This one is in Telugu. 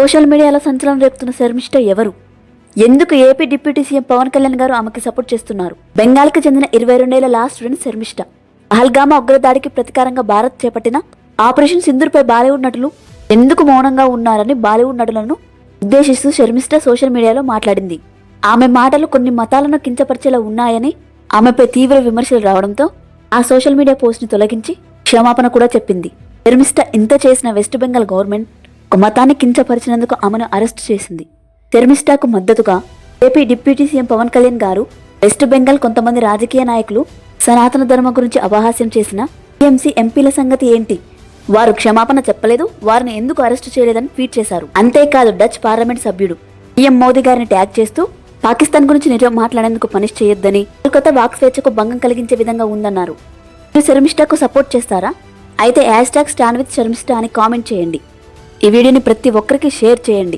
సోషల్ మీడియాలో సంచలనం రేపుతున్న శర్మిష్ఠ ఎవరు? ఎందుకు AP deputy CM Pawan Kalyan గారు ఆమెకి సపోర్ట్ చేస్తున్నారు? బెంగాల్కి చెందిన 22 ఏళ్ల లా స్టూడెంట్ శర్మిష్ఠ. పహల్గామా ఉగ్రదాడికి ప్రతీకారంగా భారత్ చేపట్టిన ఆపరేషన్ సింధూర్పై బాలీవుడ్ నటులు ఎందుకు మౌనంగా ఉన్నారని బాలీవుడ్ నటులను ఉద్దేశిస్తూ శర్మిష్ఠ సోషల్ మీడియాలో మాట్లాడింది. ఆమె మాటలు కొన్ని మతాలను కించపరిచేలా ఉన్నాయని ఆమెపై తీవ్ర విమర్శలు రావడంతో ఆ సోషల్ మీడియా పోస్ట్ని తొలగించి క్షమాపణ కూడా చెప్పింది. శర్మిష్ఠ ఇంత చేసిన వెస్ట్ బెంగాల్ గవర్నమెంట్ ఒక మతాన్ని కించపరిచినందుకు ఆమెను అరెస్ట్ చేసింది. శర్మిష్ఠకు మద్దతుగా AP deputy CM Pawan Kalyan గారు వెస్ట్ బెంగాల్ కొంతమంది రాజకీయ నాయకులు సనాతన ధర్మం గురించి అపహాస్యం చేసిన టీఎంసీ ఎంపీల సంగతి ఏంటి? వారు క్షమాపణ చెప్పలేదు, వారిని ఎందుకు అరెస్టు చేయలేదని ట్వీట్ చేశారు. అంతేకాదు డచ్ పార్లమెంట్ సభ్యుడు పీఎం మోదీ గారిని ట్యాగ్ చేస్తూ పాకిస్తాన్ గురించి నిజం మాట్లాడేందుకు పనిష్ చేయొద్దని, కోల్కతా వాక్ స్వేచ్ఛకు భంగం కలిగించే విధంగా ఉందన్నారు. మీరు శర్మిష్ఠకు సపోర్ట్ చేస్తారా? అయితే #StandWithSharmishta అని కామెంట్ చేయండి. ఈ వీడియోని ప్రతి ఒక్కరికి షేర్ చేయండి.